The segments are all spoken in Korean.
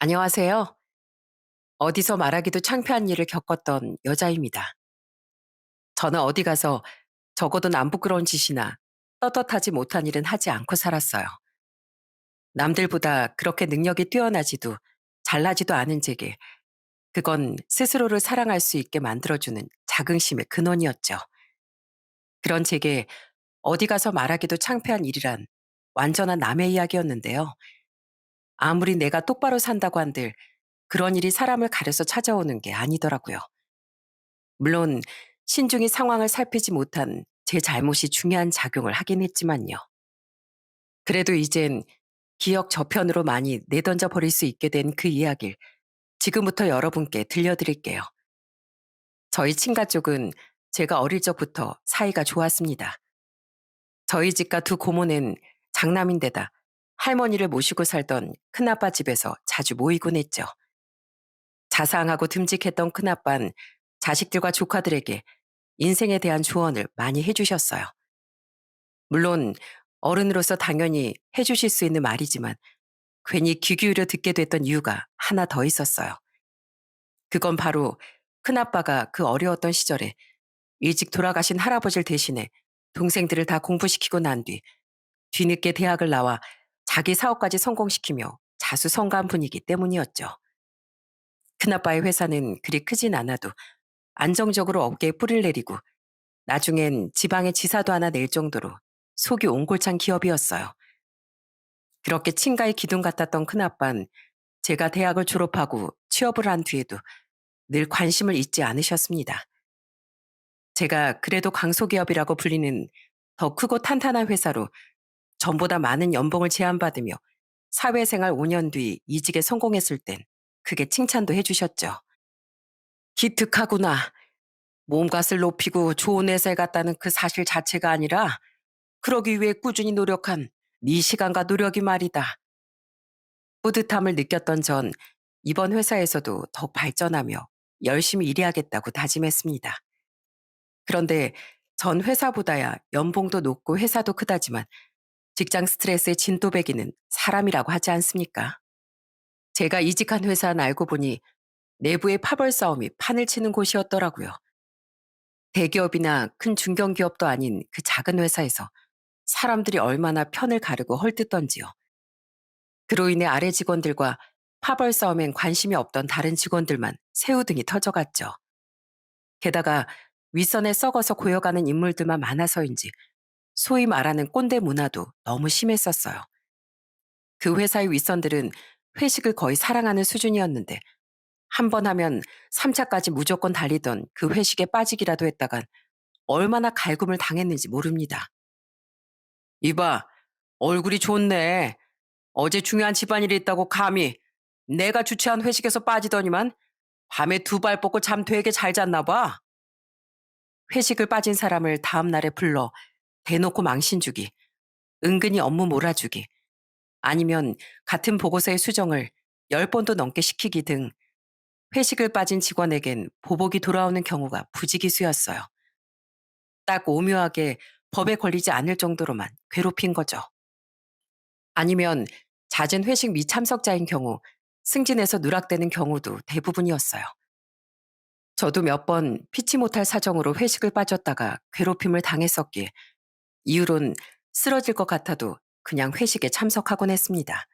안녕하세요. 어디서 말하기도 창피한 일을 겪었던 여자입니다. 저는 어디 가서 적어도 남 부끄러운 짓이나 떳떳하지 못한 일은 하지 않고 살았어요. 남들보다 그렇게 능력이 뛰어나지도 잘나지도 않은 제게 그건 스스로를 사랑할 수 있게 만들어주는 자긍심의 근원이었죠. 그런 제게 어디 가서 말하기도 창피한 일이란 완전한 남의 이야기였는데요. 아무리 내가 똑바로 산다고 한들 그런 일이 사람을 가려서 찾아오는 게 아니더라고요. 물론 신중히 상황을 살피지 못한 제 잘못이 중요한 작용을 하긴 했지만요. 그래도 이젠 기억 저편으로 많이 내던져 버릴 수 있게 된 그 이야기를 지금부터 여러분께 들려드릴게요. 저희 친가 쪽은 제가 어릴 적부터 사이가 좋았습니다. 저희 집과 두 고모는 장남인데다 할머니를 모시고 살던 큰아빠 집에서 자주 모이곤 했죠. 자상하고 듬직했던 큰아빠는 자식들과 조카들에게 인생에 대한 조언을 많이 해주셨어요. 물론 어른으로서 당연히 해주실 수 있는 말이지만 괜히 귀 기울여 듣게 됐던 이유가 하나 더 있었어요. 그건 바로 큰아빠가 그 어려웠던 시절에 일찍 돌아가신 할아버지를 대신해 동생들을 다 공부시키고 난 뒤 뒤늦게 대학을 나와 자기 사업까지 성공시키며 자수성가한 분이기 때문이었죠. 큰아빠의 회사는 그리 크진 않아도 안정적으로 어깨에 뿌리를 내리고 나중엔 지방에 지사도 하나 낼 정도로 속이 옹골찬 기업이었어요. 그렇게 친가의 기둥 같았던 큰아빤 제가 대학을 졸업하고 취업을 한 뒤에도 늘 관심을 잊지 않으셨습니다. 제가 그래도 강소기업이라고 불리는 더 크고 탄탄한 회사로 전보다 많은 연봉을 제안받으며 사회생활 5년 뒤 이직에 성공했을 땐 크게 칭찬도 해주셨죠. 기특하구나. 몸값을 높이고 좋은 회사에 갔다는 그 사실 자체가 아니라 그러기 위해 꾸준히 노력한 네 시간과 노력이 말이다. 뿌듯함을 느꼈던 전 이번 회사에서도 더 발전하며 열심히 일해야겠다고 다짐했습니다. 그런데 전 회사보다야 연봉도 높고 회사도 크다지만 직장 스트레스의 진또배기는 사람이라고 하지 않습니까? 제가 이직한 회사는 알고 보니 내부의 파벌 싸움이 판을 치는 곳이었더라고요. 대기업이나 큰 중견기업도 아닌 그 작은 회사에서 사람들이 얼마나 편을 가르고 헐뜯던지요. 그로 인해 아래 직원들과 파벌 싸움엔 관심이 없던 다른 직원들만 새우등이 터져갔죠. 게다가 윗선에 썩어서 고여가는 인물들만 많아서인지 소위 말하는 꼰대 문화도 너무 심했었어요. 그 회사의 윗선들은 회식을 거의 사랑하는 수준이었는데 한 번 하면 3차까지 무조건 달리던 그 회식에 빠지기라도 했다간 얼마나 갈굼을 당했는지 모릅니다. 이봐, 얼굴이 좋네. 어제 중요한 집안일이 있다고 감히 내가 주최한 회식에서 빠지더니만 밤에 두 발 뻗고 잠 되게 잘 잤나 봐. 회식을 빠진 사람을 다음 날에 불러 대놓고 망신 주기, 은근히 업무 몰아주기, 아니면 같은 보고서의 수정을 10번도 넘게 시키기 등 회식을 빠진 직원에겐 보복이 돌아오는 경우가 부지기수였어요. 딱 오묘하게 법에 걸리지 않을 정도로만 괴롭힌 거죠. 아니면 잦은 회식 미참석자인 경우 승진해서 누락되는 경우도 대부분이었어요. 저도 몇 번 피치 못할 사정으로 회식을 빠졌다가 괴롭힘을 당했었기에 이후론 쓰러질 것 같아도 그냥 회식에 참석하곤 했습니다.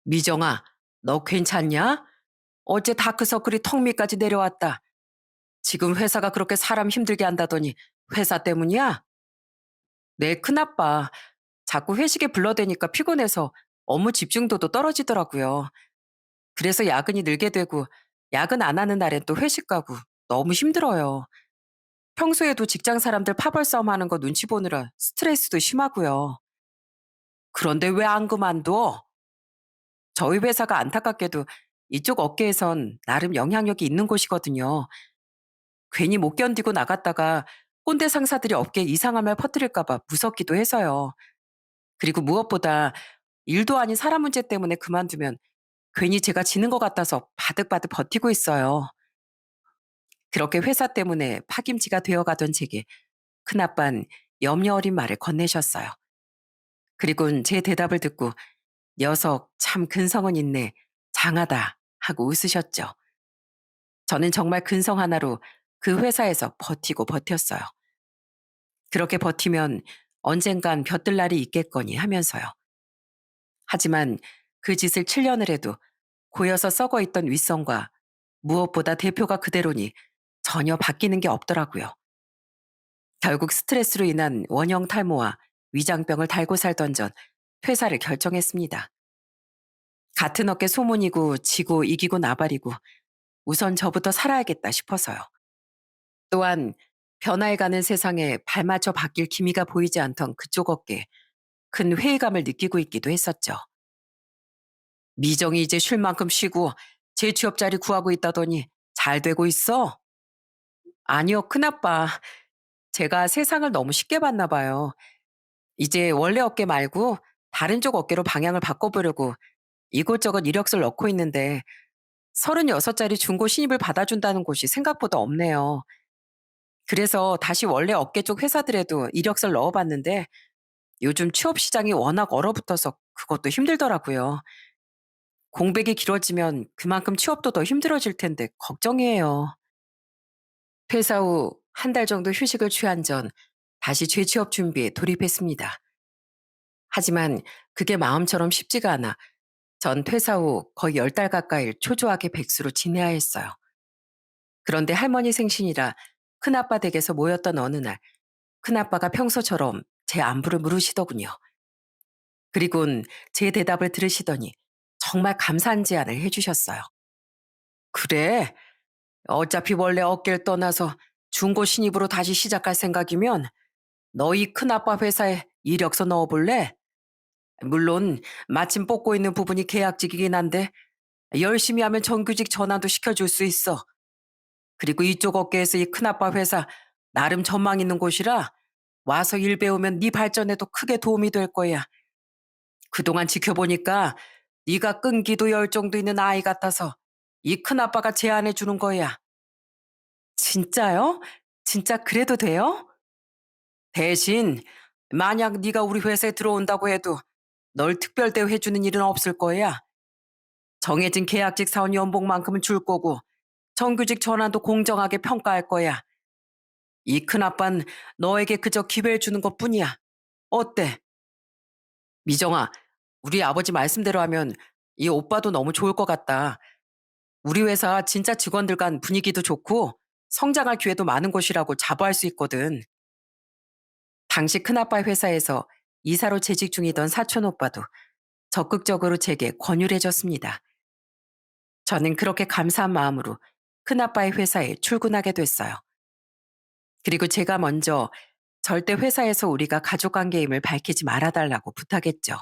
미정아, 너 괜찮냐? 어제 다크서클이 턱 밑까지 내려왔다. 지금 회사가 그렇게 사람 힘들게 한다더니 회사 때문이야? 내 큰아빠 자꾸 회식에 불러대니까 피곤해서 업무 집중도도 떨어지더라고요. 그래서 야근이 늘게 되고 야근 안 하는 날엔 또 회식 가고 너무 힘들어요. 평소에도 직장 사람들 파벌 싸움 하는 거 눈치 보느라 스트레스도 심하고요. 그런데 왜 안 그만둬? 저희 회사가 안타깝게도 이쪽 업계에선 나름 영향력이 있는 곳이거든요. 괜히 못 견디고 나갔다가 꼰대 상사들이 업계에 이상한 말 퍼뜨릴까봐 무섭기도 해서요. 그리고 무엇보다 일도 아닌 사람 문제 때문에 그만두면 괜히 제가 지는 것 같아서 바득바득 버티고 있어요. 그렇게 회사 때문에 파김치가 되어가던 제게 큰아빤 염려 어린 말을 건네셨어요. 그리곤 제 대답을 듣고 녀석 참 근성은 있네. 강하다 하고 웃으셨죠. 저는 정말 근성 하나로 그 회사에서 버티고 버텼어요. 그렇게 버티면 언젠간 볕들 날이 있겠거니 하면서요. 하지만 그 짓을 7년을 해도 고여서 썩어 있던 윗선과 무엇보다 대표가 그대로니 전혀 바뀌는 게 없더라고요. 결국 스트레스로 인한 원형 탈모와 위장병을 달고 살던 전 퇴사를 결정했습니다. 같은 업계 소문이고 지고 이기고 나발이고 우선 저부터 살아야겠다 싶어서요. 또한 변화해가는 세상에 발맞춰 바뀔 기미가 보이지 않던 그쪽 업계에 큰 회의감을 느끼고 있기도 했었죠. 미정이 이제 쉴 만큼 쉬고 재취업 자리 구하고 있다더니 잘 되고 있어? 아니요, 큰아빠. 제가 세상을 너무 쉽게 봤나 봐요. 이제 원래 어깨 말고 다른 쪽 어깨로 방향을 바꿔보려고 이곳저곳 이력서를 넣고 있는데 36짜리 중고 신입을 받아준다는 곳이 생각보다 없네요. 그래서 다시 원래 어깨 쪽 회사들에도 이력서를 넣어봤는데 요즘 취업 시장이 워낙 얼어붙어서 그것도 힘들더라고요. 공백이 길어지면 그만큼 취업도 더 힘들어질 텐데 걱정이에요. 퇴사 후 한 달 정도 휴식을 취한 전 다시 재취업 준비에 돌입했습니다. 하지만 그게 마음처럼 쉽지가 않아 전 퇴사 후 거의 10달 가까이 초조하게 백수로 지내야 했어요. 그런데 할머니 생신이라 큰아빠 댁에서 모였던 어느 날 큰아빠가 평소처럼 제 안부를 물으시더군요. 그리곤 제 대답을 들으시더니 정말 감사한 제안을 해주셨어요. 그래, 어차피 원래 어깨를 떠나서 중고 신입으로 다시 시작할 생각이면 너희 큰아빠 회사에 이력서 넣어볼래? 물론 마침 뽑고 있는 부분이 계약직이긴 한데 열심히 하면 정규직 전환도 시켜줄 수 있어. 그리고 이쪽 업계에서 이 큰아빠 회사 나름 전망 있는 곳이라 와서 일 배우면 네 발전에도 크게 도움이 될 거야. 그동안 지켜보니까 네가 끈기도 열정도 있는 아이 같아서 이 큰아빠가 제안해 주는 거야. 진짜요? 진짜 그래도 돼요? 대신 만약 네가 우리 회사에 들어온다고 해도 널 특별 대우해 주는 일은 없을 거야. 정해진 계약직 사원 연봉만큼은 줄 거고 정규직 전환도 공정하게 평가할 거야. 이 큰아빤 너에게 그저 기회를 주는 것뿐이야. 어때? 미정아, 우리 아버지 말씀대로 하면 이 오빠도 너무 좋을 것 같다. 우리 회사 진짜 직원들 간 분위기도 좋고 성장할 기회도 많은 곳이라고 자부할 수 있거든. 당시 큰아빠 회사에서 이사로 재직 중이던 사촌 오빠도 적극적으로 제게 권유를 해줬습니다. 저는 그렇게 감사한 마음으로 큰아빠의 회사에 출근하게 됐어요. 그리고 제가 먼저 절대 회사에서 우리가 가족관계임을 밝히지 말아달라고 부탁했죠.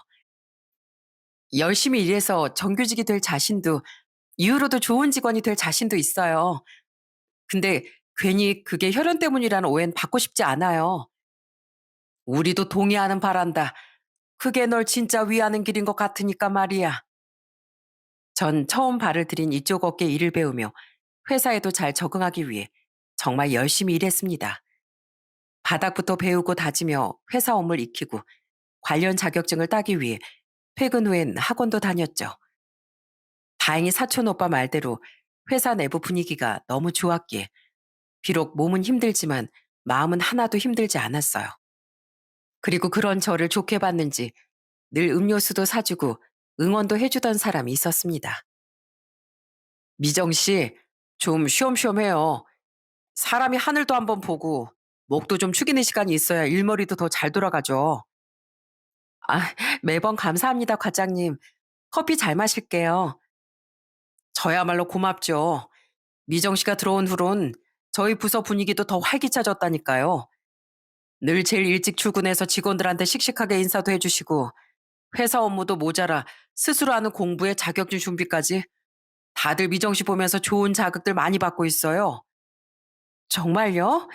열심히 일해서 정규직이 될 자신도 이후로도 좋은 직원이 될 자신도 있어요. 근데 괜히 그게 혈연 때문이라는 오해는 받고 싶지 않아요. 우리도 동의하는 바란다. 그게 널 진짜 위하는 길인 것 같으니까 말이야. 전 처음 발을 들인 이쪽 업계 일을 배우며 회사에도 잘 적응하기 위해 정말 열심히 일했습니다. 바닥부터 배우고 다지며 회사 업무를 익히고 관련 자격증을 따기 위해 퇴근 후엔 학원도 다녔죠. 다행히 사촌 오빠 말대로 회사 내부 분위기가 너무 좋았기에 비록 몸은 힘들지만 마음은 하나도 힘들지 않았어요. 그리고 그런 저를 좋게 봤는지 늘 음료수도 사주고 응원도 해주던 사람이 있었습니다. 미정 씨, 좀 쉬엄쉬엄해요. 사람이 하늘도 한번 보고 목도 좀 축이는 시간이 있어야 일머리도 더 잘 돌아가죠. 아, 매번 감사합니다, 과장님. 커피 잘 마실게요. 저야말로 고맙죠. 미정 씨가 들어온 후론 저희 부서 분위기도 더 활기차졌다니까요. 늘 제일 일찍 출근해서 직원들한테 씩씩하게 인사도 해주시고 회사 업무도 모자라 스스로 하는 공부에 자격증 준비까지 다들 미정 씨 보면서 좋은 자극들 많이 받고 있어요. 정말요?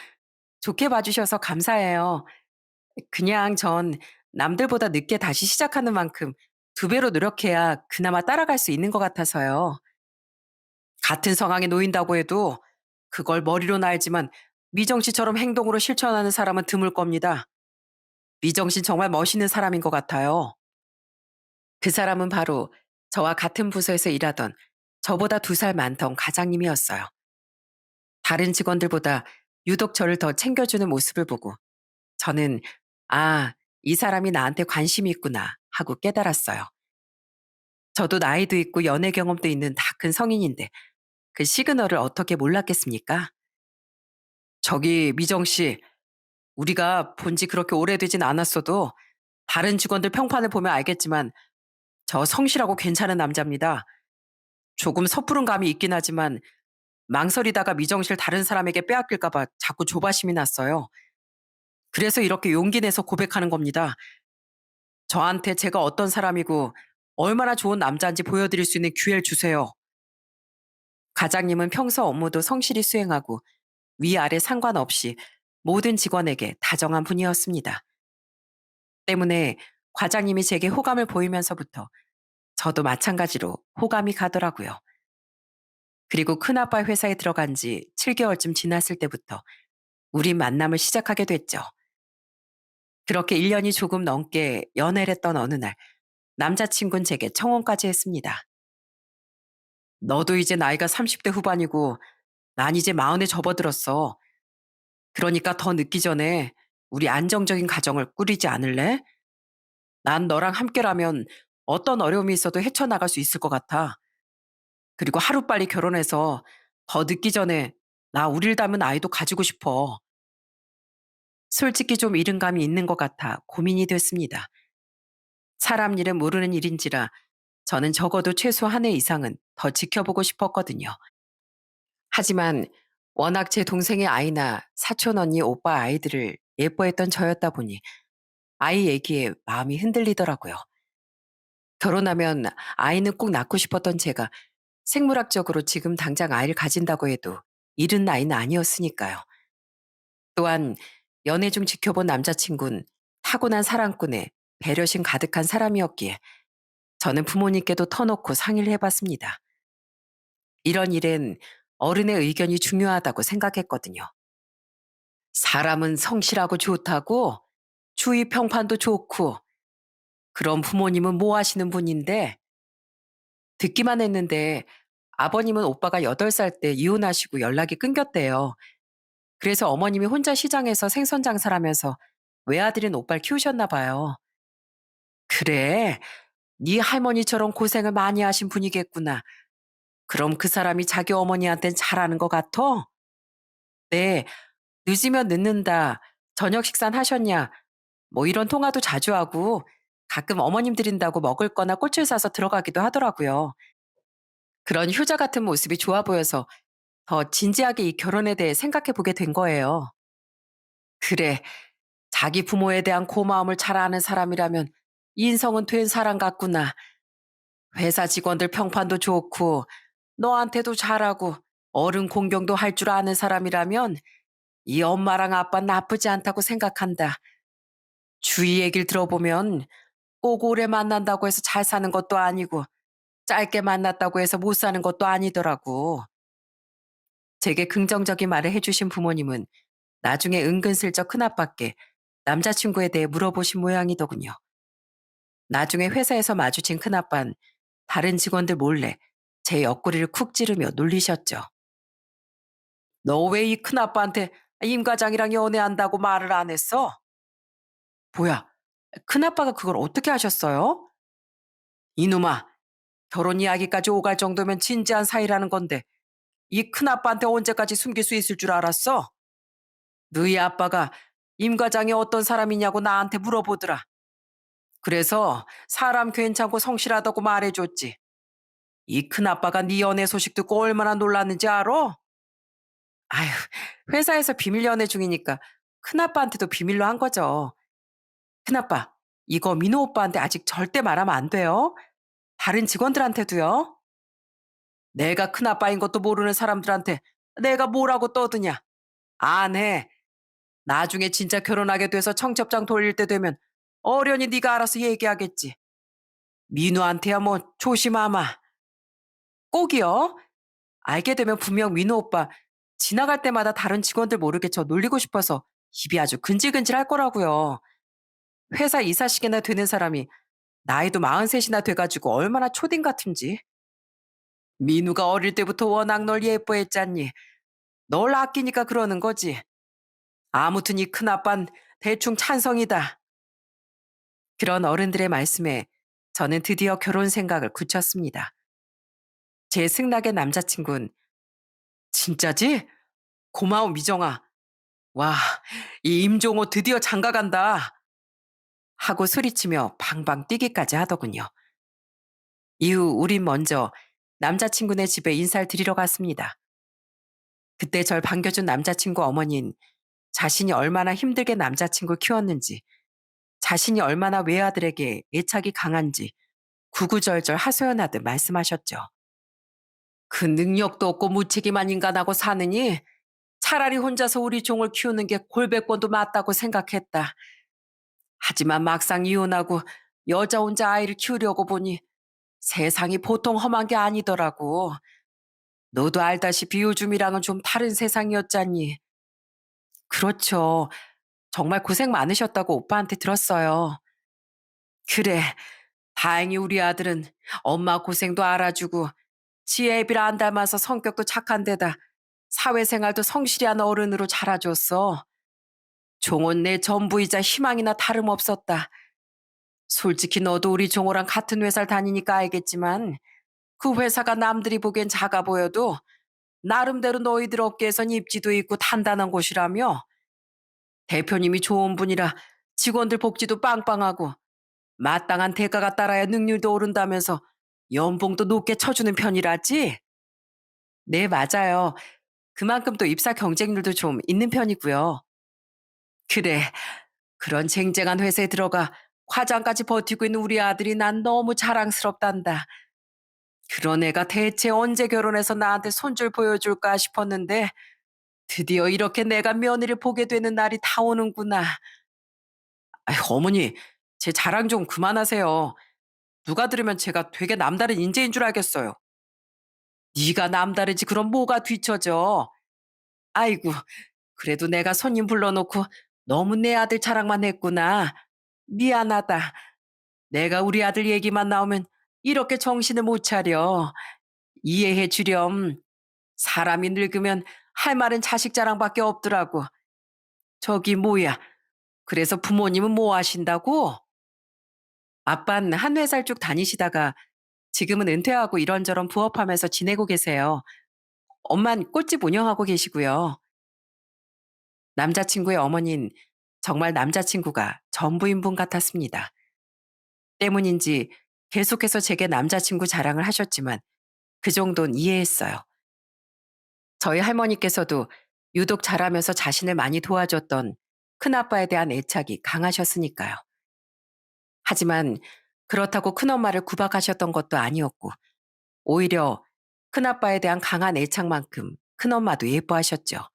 좋게 봐주셔서 감사해요. 그냥 전 남들보다 늦게 다시 시작하는 만큼 두 배로 노력해야 그나마 따라갈 수 있는 것 같아서요. 같은 상황에 놓인다고 해도 그걸 머리로는 알지만 미정 씨처럼 행동으로 실천하는 사람은 드물 겁니다. 미정 씨 정말 멋있는 사람인 것 같아요. 그 사람은 바로 저와 같은 부서에서 일하던 저보다 2살 많던 과장님이었어요. 다른 직원들보다 유독 저를 더 챙겨주는 모습을 보고 저는 '아, 이 사람이 나한테 관심이 있구나.' 하고 깨달았어요. 저도 나이도 있고 연애 경험도 있는 다 큰 성인인데 그 시그널을 어떻게 몰랐겠습니까? "저기 미정 씨, 우리가 본지 그렇게 오래되진 않았어도 다른 직원들 평판을 보면 알겠지만 저 성실하고 괜찮은 남자입니다. 조금 섣부른 감이 있긴 하지만 망설이다가 미정 씨를 다른 사람에게 빼앗길까 봐 자꾸 조바심이 났어요. 그래서 이렇게 용기 내서 고백하는 겁니다. 저한테 제가 어떤 사람이고 얼마나 좋은 남자인지 보여드릴 수 있는 기회를 주세요." 과장님은 평소 업무도 성실히 수행하고 위아래 상관없이 모든 직원에게 다정한 분이었습니다. 때문에 과장님이 제게 호감을 보이면서부터 저도 마찬가지로 호감이 가더라고요. 그리고 큰아빠 회사에 들어간 지 7개월쯤 지났을 때부터 우린 만남을 시작하게 됐죠. 그렇게 1년이 조금 넘게 연애를 했던 어느 날 남자친구는 제게 청혼까지 했습니다. "너도 이제 나이가 30대 후반이고 난 이제 40에 접어들었어. 그러니까 더 늦기 전에 우리 안정적인 가정을 꾸리지 않을래? 난 너랑 함께라면 어떤 어려움이 있어도 헤쳐나갈 수 있을 것 같아. 그리고 하루빨리 결혼해서 더 늦기 전에 나 우릴 닮은 아이도 가지고 싶어." 솔직히 좀 이른 감이 있는 것 같아 고민이 됐습니다. 사람 일은 모르는 일인지라 저는 적어도 최소 한 해 이상은 더 지켜보고 싶었거든요. 하지만 워낙 제 동생의 아이나 사촌 언니, 오빠 아이들을 예뻐했던 저였다 보니 아이 얘기에 마음이 흔들리더라고요. 결혼하면 아이는 꼭 낳고 싶었던 제가 생물학적으로 지금 당장 아이를 가진다고 해도 이른 나이는 아니었으니까요. 또한 연애 중 지켜본 남자친구는 타고난 사랑꾼에 배려심 가득한 사람이었기에 저는 부모님께도 터놓고 상의를 해봤습니다. 이런 일엔 어른의 의견이 중요하다고 생각했거든요. 사람은 성실하고 좋다고 주위 평판도 좋고 그럼 부모님은 뭐 하시는 분인데 듣기만 했는데 아버님은 오빠가 8살 때 이혼하시고 연락이 끊겼대요. 그래서 어머님이 혼자 시장에서 생선 장사를 하면서 외아들인 오빠를 키우셨나 봐요. 그래, 네 할머니처럼 고생을 많이 하신 분이겠구나. 그럼 그 사람이 자기 어머니한텐 잘하는 것 같아? 네, 늦으면 늦는다. 저녁 식사는 하셨냐? 뭐 이런 통화도 자주 하고 가끔 어머님 드린다고 먹을 거나 꽃을 사서 들어가기도 하더라고요. 그런 효자 같은 모습이 좋아 보여서 더 진지하게 이 결혼에 대해 생각해 보게 된 거예요. 그래, 자기 부모에 대한 고마움을 잘 아는 사람이라면 인성은 된 사람 같구나. 회사 직원들 평판도 좋고 너한테도 잘하고 어른 공경도 할 줄 아는 사람이라면 이 엄마랑 아빠 나쁘지 않다고 생각한다. 주위 얘기를 들어보면 꼭 오래 만난다고 해서 잘 사는 것도 아니고 짧게 만났다고 해서 못 사는 것도 아니더라고. 제게 긍정적인 말을 해주신 부모님은 나중에 은근슬쩍 큰아빠께 남자친구에 대해 물어보신 모양이더군요. 나중에 회사에서 마주친 큰아빤 다른 직원들 몰래 제 옆구리를 쿡 찌르며 놀리셨죠. "너 왜 이 큰아빠한테 임 과장이랑 연애한다고 말을 안 했어?" "뭐야, 큰아빠가 그걸 어떻게 하셨어요?" "이놈아, 결혼 이야기까지 오갈 정도면 진지한 사이라는 건데 이 큰아빠한테 언제까지 숨길 수 있을 줄 알았어? 너희 아빠가 임 과장이 어떤 사람이냐고 나한테 물어보더라. 그래서 사람 괜찮고 성실하다고 말해줬지. 이 큰아빠가 네 연애 소식 듣고 얼마나 놀랐는지 알아? 아휴, 회사에서 비밀 연애 중이니까 큰아빠한테도 비밀로 한 거죠. 큰아빠, 이거 민호 오빠한테 아직 절대 말하면 안 돼요. 다른 직원들한테도요. 내가 큰아빠인 것도 모르는 사람들한테 내가 뭐라고 떠드냐. 안 해. 나중에 진짜 결혼하게 돼서 청첩장 돌릴 때 되면 어련히 네가 알아서 얘기하겠지. 민호한테야 뭐 조심하마. 꼭이요. 알게 되면 분명 민호 오빠 지나갈 때마다 다른 직원들 모르게 저 놀리고 싶어서 입이 아주 근질근질할 거라고요. 회사 이사식이나 되는 사람이 나이도 43이나 돼가지고 얼마나 초딩 같은지. 민우가 어릴 때부터 워낙 널 예뻐했잖니. 널 아끼니까 그러는 거지. 아무튼 이 큰아빤 대충 찬성이다. 그런 어른들의 말씀에 저는 드디어 결혼 생각을 굳혔습니다. 제 승낙의 남자친구는 진짜지? 고마워 미정아. 와, 이 임종호 드디어 장가 간다. 하고 소리치며 방방 뛰기까지 하더군요. 이후 우린 먼저 남자친구네 집에 인사를 드리러 갔습니다. 그때 절 반겨준 남자친구 어머니는 자신이 얼마나 힘들게 남자친구 키웠는지, 자신이 얼마나 외아들에게 애착이 강한지 구구절절 하소연하듯 말씀하셨죠. 그 능력도 없고 무책임한 인간하고 사느니 차라리 혼자서 우리 종을 키우는 게 골백번도 맞다고 생각했다. 하지만 막상 이혼하고 여자 혼자 아이를 키우려고 보니 세상이 보통 험한 게 아니더라고. 너도 알다시피 요즘이랑은 좀 다른 세상이었잖니. 그렇죠. 정말 고생 많으셨다고 오빠한테 들었어요. 그래. 다행히 우리 아들은 엄마 고생도 알아주고 지 애비라 안 닮아서 성격도 착한 데다 사회생활도 성실한 어른으로 자라줬어. 종은 내 전부이자 희망이나 다름없었다. 솔직히 너도 우리 종호랑 같은 회사를 다니니까 알겠지만 그 회사가 남들이 보기엔 작아 보여도 나름대로 너희들 업계에선 입지도 있고 단단한 곳이라며. 대표님이 좋은 분이라 직원들 복지도 빵빵하고 마땅한 대가가 따라야 능률도 오른다면서 연봉도 높게 쳐주는 편이라지? 네, 맞아요. 그만큼 또 입사 경쟁률도 좀 있는 편이고요. 그래, 그런 쟁쟁한 회사에 들어가 과장까지 버티고 있는 우리 아들이 난 너무 자랑스럽단다. 그런 애가 대체 언제 결혼해서 나한테 손줄 보여줄까 싶었는데 드디어 이렇게 내가 며느리를 보게 되는 날이 다 오는구나. 아이, 어머니, 제 자랑 좀 그만하세요. 누가 들으면 제가 되게 남다른 인재인 줄 알겠어요. 네가 남다르지 그럼 뭐가 뒤처져. 아이고, 그래도 내가 손님 불러놓고 너무 내 아들 자랑만 했구나. 미안하다. 내가 우리 아들 얘기만 나오면 이렇게 정신을 못 차려. 이해해 주렴. 사람이 늙으면 할 말은 자식 자랑밖에 없더라고. 저기 뭐야. 그래서 부모님은 뭐 하신다고? 아빤 한 회사를 쭉 다니시다가 지금은 은퇴하고 이런저런 부업하면서 지내고 계세요. 엄만 꽃집 운영하고 계시고요. 남자친구의 어머니는 정말 남자친구가 전부인 분 같았습니다. 때문인지 계속해서 제게 남자친구 자랑을 하셨지만 그 정도는 이해했어요. 저희 할머니께서도 유독 자라면서 자신을 많이 도와줬던 큰아빠에 대한 애착이 강하셨으니까요. 하지만 그렇다고 큰엄마를 구박하셨던 것도 아니었고 오히려 큰아빠에 대한 강한 애착만큼 큰엄마도 예뻐하셨죠.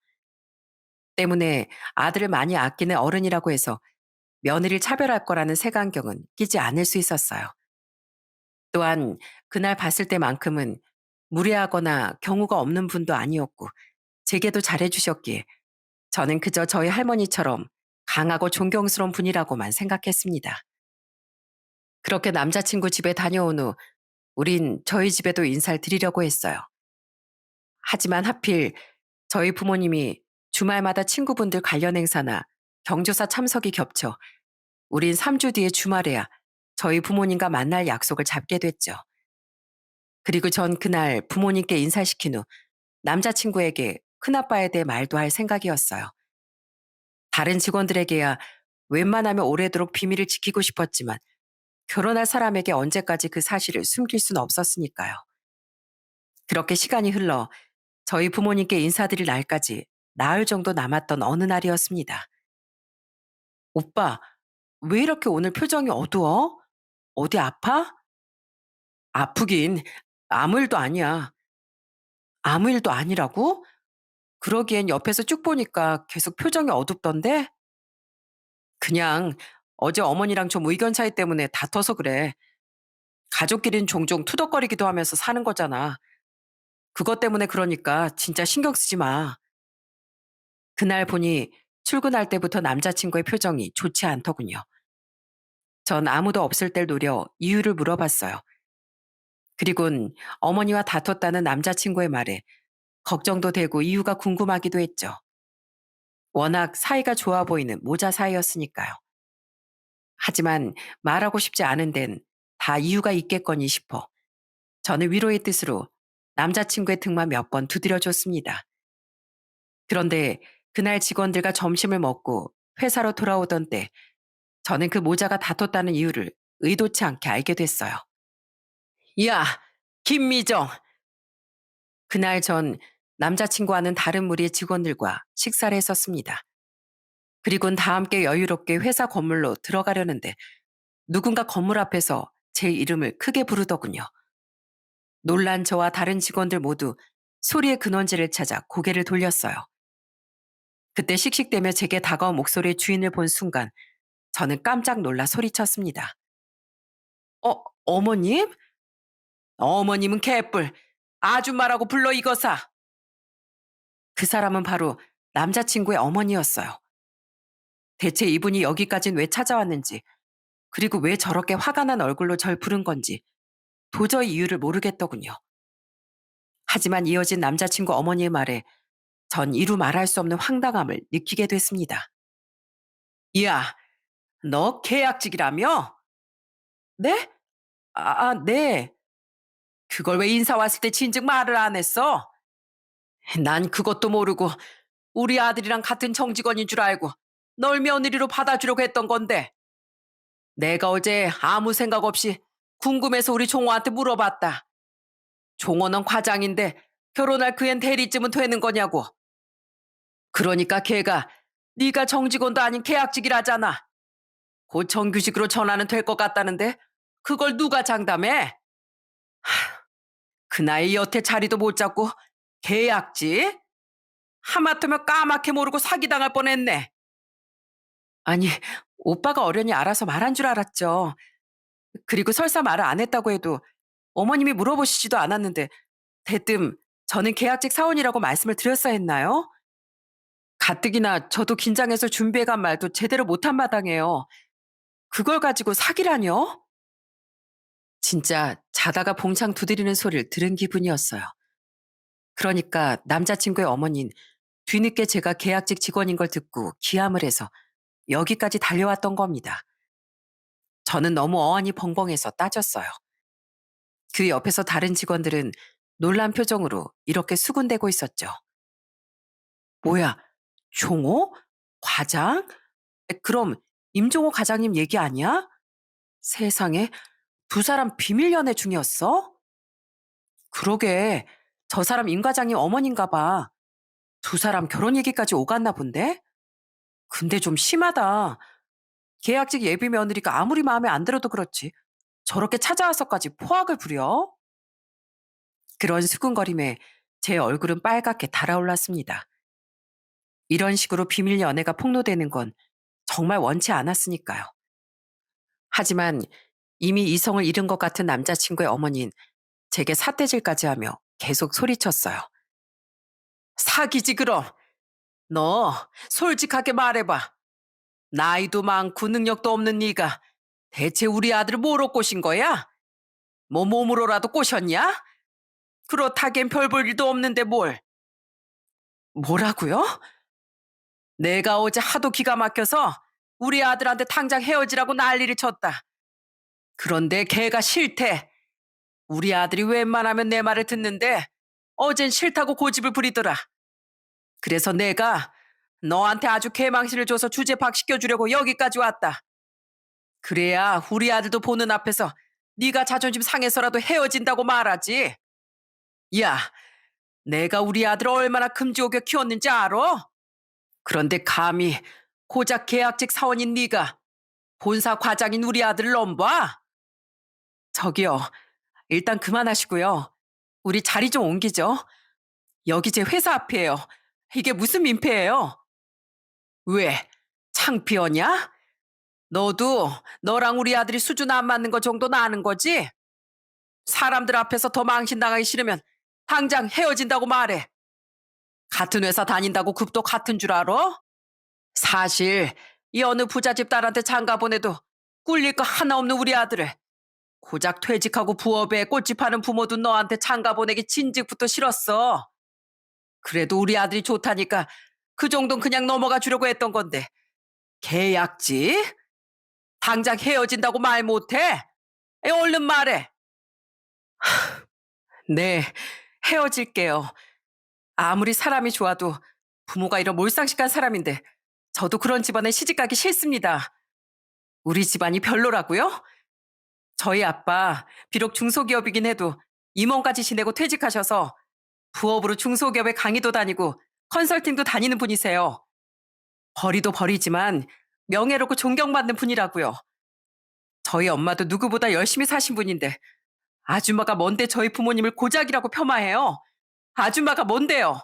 때문에 아들을 많이 아끼는 어른이라고 해서 며느리를 차별할 거라는 색안경은 끼지 않을 수 있었어요. 또한 그날 봤을 때만큼은 무례하거나 경우가 없는 분도 아니었고 제게도 잘해주셨기에 저는 그저 저희 할머니처럼 강하고 존경스러운 분이라고만 생각했습니다. 그렇게 남자친구 집에 다녀온 후 우린 저희 집에도 인사를 드리려고 했어요. 하지만 하필 저희 부모님이 주말마다 친구분들 관련 행사나 경조사 참석이 겹쳐 우린 3주 뒤에 주말에야 저희 부모님과 만날 약속을 잡게 됐죠. 그리고 전 그날 부모님께 인사시킨 후 남자친구에게 큰아빠에 대해 말도 할 생각이었어요. 다른 직원들에게야 웬만하면 오래도록 비밀을 지키고 싶었지만 결혼할 사람에게 언제까지 그 사실을 숨길 수는 없었으니까요. 그렇게 시간이 흘러 저희 부모님께 인사드릴 날까지 나흘 정도 남았던 어느 날이었습니다. 오빠, 왜 이렇게 오늘 표정이 어두워? 어디 아파? 아프긴 아무 일도 아니야. 아무 일도 아니라고? 그러기엔 옆에서 쭉 보니까 계속 표정이 어둡던데? 그냥 어제 어머니랑 좀 의견 차이 때문에 다퉈서 그래. 가족끼리는 종종 투덕거리기도 하면서 사는 거잖아. 그것 때문에 그러니까 진짜 신경 쓰지 마. 그날 보니 출근할 때부터 남자친구의 표정이 좋지 않더군요. 전 아무도 없을 때 노려 이유를 물어봤어요. 그리곤 어머니와 다퉜다는 남자친구의 말에 걱정도 되고 이유가 궁금하기도 했죠. 워낙 사이가 좋아 보이는 모자 사이였으니까요. 하지만 말하고 싶지 않은 데는 다 이유가 있겠거니 싶어 저는 위로의 뜻으로 남자친구의 등만 몇 번 두드려줬습니다. 그런데 그날 직원들과 점심을 먹고 회사로 돌아오던 때 저는 그 모자가 다퉜다는 이유를 의도치 않게 알게 됐어요. 야, 김미정. 그날 전 남자친구와는 다른 무리의 직원들과 식사를 했었습니다. 그리곤 다 함께 여유롭게 회사 건물로 들어가려는데 누군가 건물 앞에서 제 이름을 크게 부르더군요. 놀란 저와 다른 직원들 모두 소리의 근원지를 찾아 고개를 돌렸어요. 그때 씩씩대며 제게 다가온 목소리의 주인을 본 순간 저는 깜짝 놀라 소리쳤습니다. 어머님? 어머님은 개뿔. 아줌마라고 불러 이거사. 그 사람은 바로 남자친구의 어머니였어요. 대체 이분이 여기까진 왜 찾아왔는지, 그리고 왜 저렇게 화가 난 얼굴로 절 부른 건지 도저히 이유를 모르겠더군요. 하지만 이어진 남자친구 어머니의 말에 전 이루 말할 수 없는 황당함을 느끼게 됐습니다. 야, 너 계약직이라며? 네? 네. 그걸 왜 인사 왔을 때 진즉 말을 안 했어? 난 그것도 모르고 우리 아들이랑 같은 정직원인 줄 알고 널 며느리로 받아주려고 했던 건데 내가 어제 아무 생각 없이 궁금해서 우리 종호한테 물어봤다. 종호는 과장인데 결혼할 그앤 대리쯤은 되는 거냐고. 그러니까 걔가 네가 정직원도 아닌 계약직이라잖아. 곧 정규직으로 전환은 될 것 같다는데 그걸 누가 장담해? 그 나이 여태 자리도 못 잡고 계약직? 하마터면 까맣게 모르고 사기당할 뻔했네. 아니, 오빠가 어련히 알아서 말한 줄 알았죠. 그리고 설사 말을 안 했다고 해도 어머님이 물어보시지도 않았는데 대뜸 저는 계약직 사원이라고 말씀을 드렸어야 했나요? 가뜩이나 저도 긴장해서 준비해간 말도 제대로 못한 마당에요. 그걸 가지고 사기라뇨? 진짜 자다가 봉창 두드리는 소리를 들은 기분이었어요. 그러니까 남자친구의 어머니는 뒤늦게 제가 계약직 직원인 걸 듣고 기함을 해서 여기까지 달려왔던 겁니다. 저는 너무 어안이 벙벙해서 따졌어요. 그 옆에서 다른 직원들은 놀란 표정으로 이렇게 수군대고 있었죠. 뭐야, 종호? 과장? 그럼 임종호 과장님 얘기 아니야? 세상에, 두 사람 비밀 연애 중이었어? 그러게, 저 사람 임 과장님 어머니인가 봐. 두 사람 결혼 얘기까지 오갔나 본데? 근데 좀 심하다. 계약직 예비 며느리가 아무리 마음에 안 들어도 그렇지. 저렇게 찾아와서까지 포악을 부려? 그런 수군거림에 제 얼굴은 빨갛게 달아올랐습니다. 이런 식으로 비밀 연애가 폭로되는 건 정말 원치 않았으니까요. 하지만 이미 이성을 잃은 것 같은 남자친구의 어머니는 제게 삿대질까지 하며 계속 소리쳤어요. 사기지 그럼. 너 솔직하게 말해봐. 나이도 많고 능력도 없는 네가 대체 우리 아들을 뭐로 꼬신 거야? 뭐 몸으로라도 꼬셨냐? 그렇다기엔 별 볼 일도 없는데 뭘. 뭐라고요? 내가 어제 하도 기가 막혀서 우리 아들한테 당장 헤어지라고 난리를 쳤다. 그런데 걔가 싫대. 우리 아들이 웬만하면 내 말을 듣는데 어젠 싫다고 고집을 부리더라. 그래서 내가 너한테 아주 개망신을 줘서 주제 박시켜주려고 여기까지 왔다. 그래야 우리 아들도 보는 앞에서 네가 자존심 상해서라도 헤어진다고 말하지. 야, 내가 우리 아들을 얼마나 금지옥여 키웠는지 알아? 그런데 감히 고작 계약직 사원인 네가 본사 과장인 우리 아들을 넘봐? 저기요, 일단 그만하시고요. 우리 자리 좀 옮기죠. 여기 제 회사 앞이에요. 이게 무슨 민폐예요? 왜? 창피하냐? 너도 너랑 우리 아들이 수준 안 맞는 거 정도는 아는 거지? 사람들 앞에서 더 망신당하기 싫으면 당장 헤어진다고 말해. 같은 회사 다닌다고 급도 같은 줄 알아? 사실 이 어느 부잣집 딸한테 장가 보내도 꿀릴 거 하나 없는 우리 아들을 고작 퇴직하고 부업에 꽃집하는 부모도 너한테 장가 보내기 진즉부터 싫었어. 그래도 우리 아들이 좋다니까 그 정도는 그냥 넘어가 주려고 했던 건데 계약지? 당장 헤어진다고 말 못해? 얼른 말해. 네, 헤어질게요. 아무리 사람이 좋아도 부모가 이런 몰상식한 사람인데 저도 그런 집안에 시집가기 싫습니다. 우리 집안이 별로라고요? 저희 아빠 비록 중소기업이긴 해도 임원까지 지내고 퇴직하셔서 부업으로 중소기업에 강의도 다니고 컨설팅도 다니는 분이세요. 벌이도 벌이지만 명예롭고 존경받는 분이라고요. 저희 엄마도 누구보다 열심히 사신 분인데 아줌마가 뭔데 저희 부모님을 고작이라고 폄하해요? 아줌마가 뭔데요?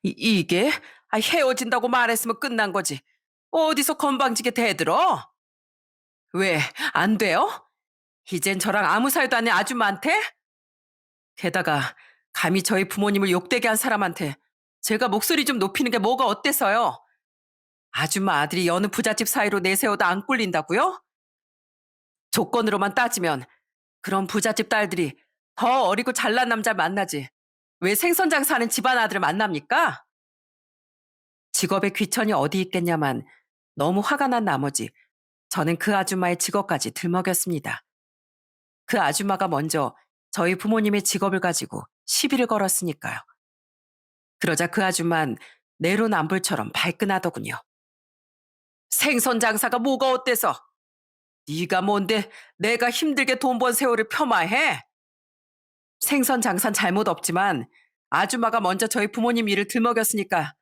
이게 헤어진다고 말했으면 끝난 거지. 어디서 건방지게 대들어? 왜, 안 돼요? 이젠 저랑 아무 사이도 아닌 아줌마한테? 게다가 감히 저희 부모님을 욕되게 한 사람한테 제가 목소리 좀 높이는 게 뭐가 어때서요? 아줌마 아들이 여느 부잣집 사이로 내세워도 안 꿀린다고요? 조건으로만 따지면 그런 부잣집 딸들이 더 어리고 잘난 남자 만나지. 왜 생선장사하는 집안 아들을 만납니까? 직업에 귀천이 어디 있겠냐만 너무 화가 난 나머지 저는 그 아줌마의 직업까지 들먹였습니다. 그 아줌마가 먼저 저희 부모님의 직업을 가지고 시비를 걸었으니까요. 그러자 그 아줌만 내로남불처럼 발끈하더군요. 생선 장사가 뭐가 어때서? 네가 뭔데 내가 힘들게 돈 번 세월을 폄하해? 생선 장사는 잘못 없지만 아줌마가 먼저 저희 부모님 일을 들먹였으니까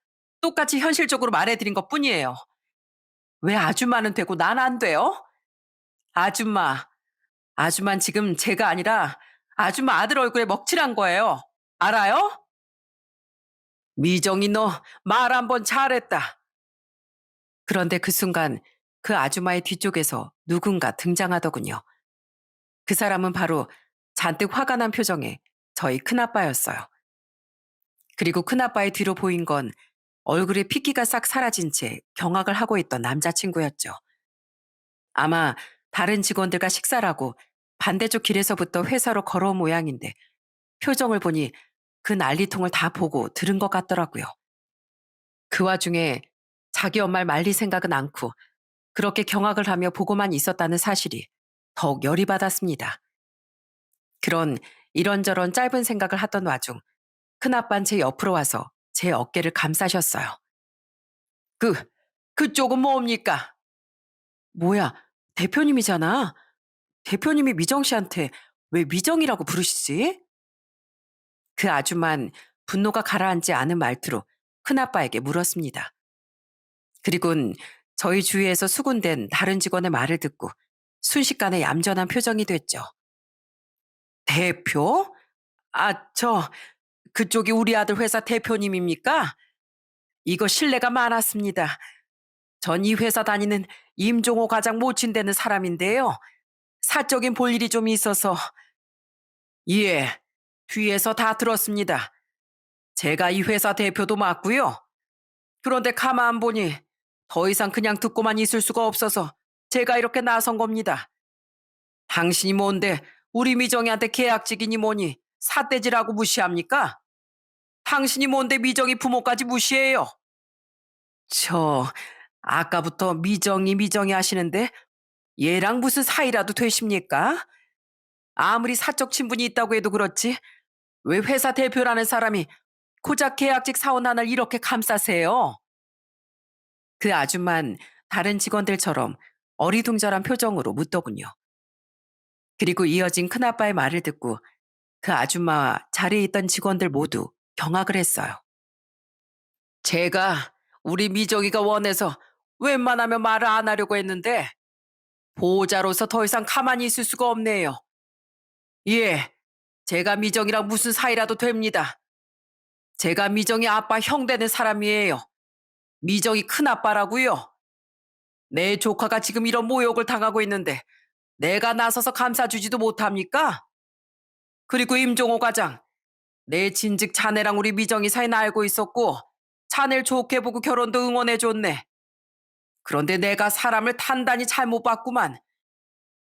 똑같이 현실적으로 말해드린 것뿐이에요. 왜 아줌마는 되고 난 안 돼요? 아줌마, 아줌만 지금 제가 아니라 아줌마 아들 얼굴에 먹칠한 거예요. 알아요? 미정이 너 말 한 번 잘했다. 그런데 그 순간 그 아줌마의 뒤쪽에서 누군가 등장하더군요. 그 사람은 바로 잔뜩 화가 난 표정의 저희 큰아빠였어요. 그리고 큰아빠의 뒤로 보인 건 얼굴에 핏기가 싹 사라진 채 경악을 하고 있던 남자친구였죠. 아마 다른 직원들과 식사를 하고 반대쪽 길에서부터 회사로 걸어온 모양인데 표정을 보니 그 난리통을 다 보고 들은 것 같더라고요. 그 와중에 자기 엄마를 말릴 생각은 않고 그렇게 경악을 하며 보고만 있었다는 사실이 더욱 열이 받았습니다. 그런 이런저런 짧은 생각을 하던 와중 큰아빠는 제 옆으로 와서 제 어깨를 감싸셨어요. 그, 그쪽은 뭡니까? 뭐야, 대표님이잖아. 대표님이 미정 씨한테 왜 미정이라고 부르시지? 그 아줌만 분노가 가라앉지 않은 말투로 큰아빠에게 물었습니다. 그리곤 저희 주위에서 수군된 다른 직원의 말을 듣고 순식간에 얌전한 표정이 됐죠. 대표? 그쪽이 우리 아들 회사 대표님입니까? 이거 신뢰가 많았습니다. 전 이 회사 다니는 임종호 과장 모친되는 사람인데요. 사적인 볼 일이 좀 있어서. 예, 뒤에서 다 들었습니다. 제가 이 회사 대표도 맞고요. 그런데 가만 보니 더 이상 그냥 듣고만 있을 수가 없어서 제가 이렇게 나선 겁니다. 당신이 뭔데 우리 미정이한테 계약직이니 뭐니 삿대질하고 무시합니까? 당신이 뭔데 미정이 부모까지 무시해요? 저 아까부터 미정이 하시는데 얘랑 무슨 사이라도 되십니까? 아무리 사적 친분이 있다고 해도 그렇지 왜 회사 대표라는 사람이 고작 계약직 사원 하나를 이렇게 감싸세요? 그 아줌만 다른 직원들처럼 어리둥절한 표정으로 묻더군요. 그리고 이어진 큰아빠의 말을 듣고 그 아줌마와 자리에 있던 직원들 모두 경악을 했어요. 제가 우리 미정이가 원해서 웬만하면 말을 안 하려고 했는데 보호자로서 더 이상 가만히 있을 수가 없네요. 예, 제가 미정이랑 무슨 사이라도 됩니다. 제가 미정이 아빠 형 되는 사람이에요. 미정이 큰아빠라고요. 내 조카가 지금 이런 모욕을 당하고 있는데 내가 나서서 감싸주지도 못합니까? 그리고 임종호 과장, 내 진즉 자네랑 우리 미정이 사이는 알고 있었고 자네를 좋게 보고 결혼도 응원해줬네. 그런데 내가 사람을 단단히 잘못 봤구만.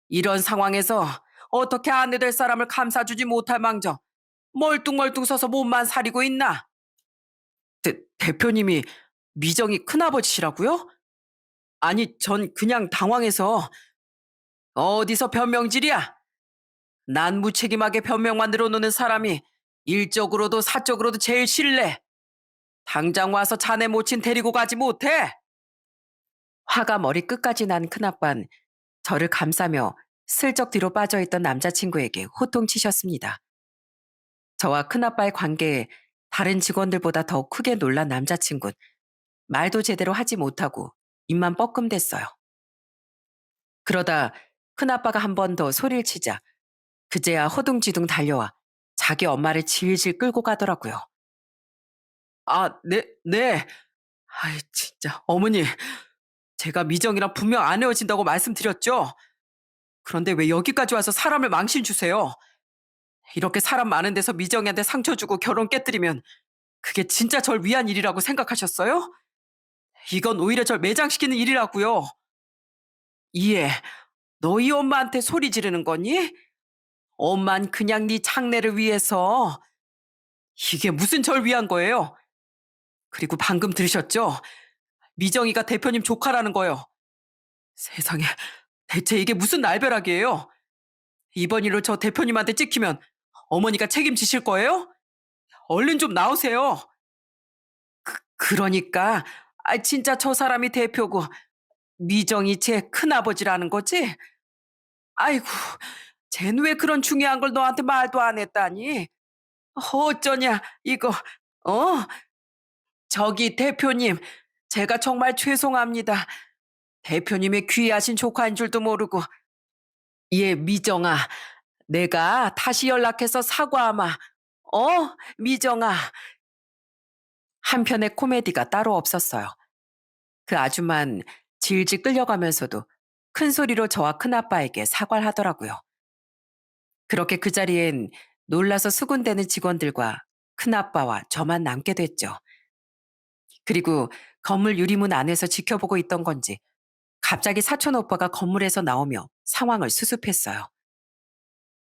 이런 상황에서 어떻게 아내 될 사람을 감싸주지 못할 망정 멀뚱멀뚱 서서 몸만 사리고 있나? 대표님이 미정이 큰아버지시라고요? 아니, 전 그냥 당황해서. 어디서 변명질이야? 난 무책임하게 변명만 늘어놓는 사람이 일적으로도 사적으로도 제일 싫래. 당장 와서 자네 모친 데리고 가지 못해? 화가 머리 끝까지 난 큰아빤 저를 감싸며 슬쩍 뒤로 빠져있던 남자친구에게 호통치셨습니다. 저와 큰아빠의 관계에 다른 직원들보다 더 크게 놀란 남자친구는 말도 제대로 하지 못하고 입만 뻐끔댔어요. 그러다 큰아빠가 한 번 더 소리를 치자 그제야 허둥지둥 달려와 자기 엄마를 질질 끌고 가더라고요. 아, 네, 네. 아이, 진짜. 어머니, 제가 미정이랑 분명 안 헤어진다고 말씀드렸죠? 그런데 왜 여기까지 와서 사람을 망신 주세요? 이렇게 사람 많은 데서 미정이한테 상처 주고 결혼 깨뜨리면 그게 진짜 절 위한 일이라고 생각하셨어요? 이건 오히려 절 매장시키는 일이라고요. 이해. 너희 엄마한테 소리 지르는 거니? 엄만 그냥 네 장래를 위해서. 이게 무슨 절 위한 거예요? 그리고 방금 들으셨죠? 미정이가 대표님 조카라는 거요. 세상에, 대체 이게 무슨 날벼락이에요? 이번 일로 저 대표님한테 찍히면 어머니가 책임지실 거예요? 얼른 좀 나오세요. 그러니까 진짜 저 사람이 대표고 미정이 제 큰아버지라는 거지? 아이고, 쟨 왜 그런 중요한 걸 너한테 말도 안 했다니? 어쩌냐, 이거. 어? 저기 대표님, 제가 정말 죄송합니다. 대표님의 귀하신 조카인 줄도 모르고. 예, 미정아, 내가 다시 연락해서 사과하마. 미정아. 한편의 코미디가 따로 없었어요. 그 아줌만 질질 끌려가면서도 큰 소리로 저와 큰아빠에게 사과를 하더라고요. 그렇게 그 자리엔 놀라서 수군대는 직원들과 큰아빠와 저만 남게 됐죠. 그리고 건물 유리문 안에서 지켜보고 있던 건지 갑자기 사촌 오빠가 건물에서 나오며 상황을 수습했어요.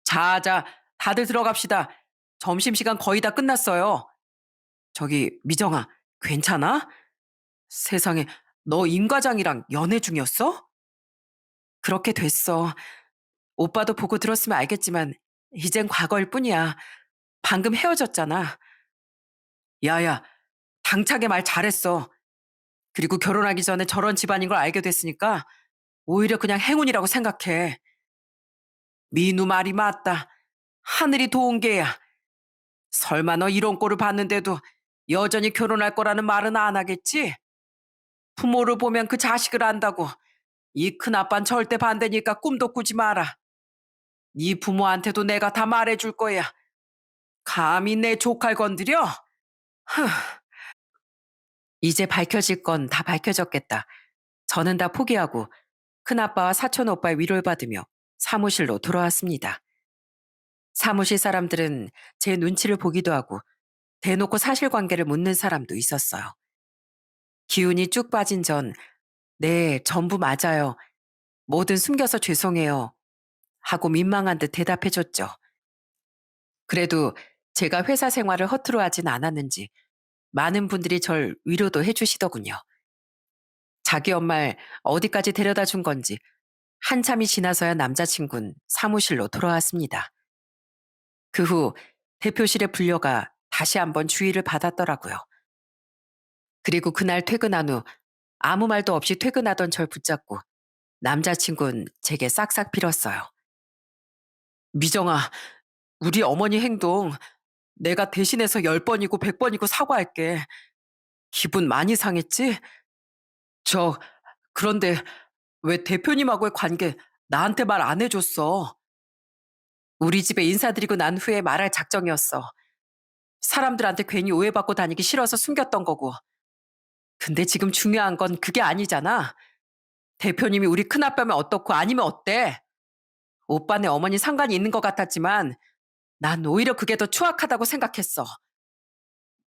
자자, 다들 들어갑시다. 점심시간 거의 다 끝났어요. 저기 미정아, 괜찮아? 세상에, 너 임 과장이랑 연애 중이었어? 그렇게 됐어. 오빠도 보고 들었으면 알겠지만 이젠 과거일 뿐이야. 방금 헤어졌잖아. 야야, 당차게 말 잘했어. 그리고 결혼하기 전에 저런 집안인 걸 알게 됐으니까 오히려 그냥 행운이라고 생각해. 민우 말이 맞다. 하늘이 도운 게야. 설마 너 이런 꼴을 봤는데도 여전히 결혼할 거라는 말은 안 하겠지? 부모를 보면 그 자식을 안다고. 이 큰아빤 절대 반대니까 꿈도 꾸지 마라. 네 부모한테도 내가 다 말해줄 거야. 감히 내 조카를 건드려? 흠, 이제 밝혀질 건 다 밝혀졌겠다. 저는 다 포기하고 큰아빠와 사촌 오빠의 위로를 받으며 사무실로 돌아왔습니다. 사무실 사람들은 제 눈치를 보기도 하고 대놓고 사실관계를 묻는 사람도 있었어요. 기운이 쭉 빠진 전, 네, 전부 맞아요. 뭐든 숨겨서 죄송해요. 하고 민망한 듯 대답해줬죠. 그래도 제가 회사 생활을 허투루 하진 않았는지 많은 분들이 절 위로도 해주시더군요. 자기 엄마를 어디까지 데려다 준 건지 한참이 지나서야 남자친구는 사무실로 돌아왔습니다. 그 후 대표실에 불려가 다시 한번 주의를 받았더라고요. 그리고 그날 퇴근한 후 아무 말도 없이 퇴근하던 절 붙잡고 남자친구는 제게 싹싹 빌었어요. 미정아, 우리 어머니 행동 내가 대신해서 10번이고 100번이고 사과할게. 기분 많이 상했지? 저, 그런데 왜 대표님하고의 관계 나한테 말 안 해줬어? 우리 집에 인사드리고 난 후에 말할 작정이었어. 사람들한테 괜히 오해받고 다니기 싫어서 숨겼던 거고. 근데 지금 중요한 건 그게 아니잖아. 대표님이 우리 큰아빠면 어떻고 아니면 어때? 오빠네 어머니 상관이 있는 것 같았지만 난 오히려 그게 더 추악하다고 생각했어.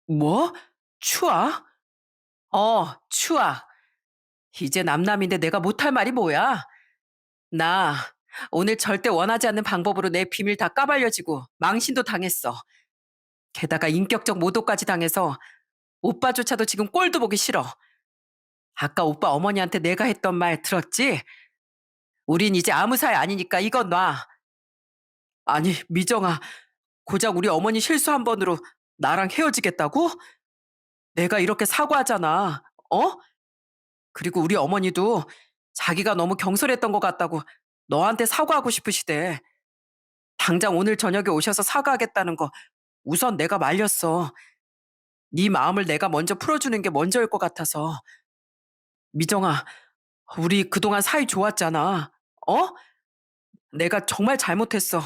뭐? 추악? 추악. 이제 남남인데 내가 못할 말이 뭐야? 나 오늘 절대 원하지 않는 방법으로 내 비밀 다 까발려지고 망신도 당했어. 게다가 인격적 모독까지 당해서 오빠조차도 지금 꼴도 보기 싫어. 아까 오빠 어머니한테 내가 했던 말 들었지? 우린 이제 아무 사이 아니니까 이건 놔. 아니, 미정아, 고작 우리 어머니 실수 한 번으로 나랑 헤어지겠다고? 내가 이렇게 사과하잖아. 어? 그리고 우리 어머니도 자기가 너무 경솔했던 것 같다고 너한테 사과하고 싶으시대. 당장 오늘 저녁에 오셔서 사과하겠다는 거 우선 내가 말렸어. 네 마음을 내가 먼저 풀어주는 게 먼저일 것 같아서. 미정아, 우리 그동안 사이 좋았잖아. 어? 내가 정말 잘못했어.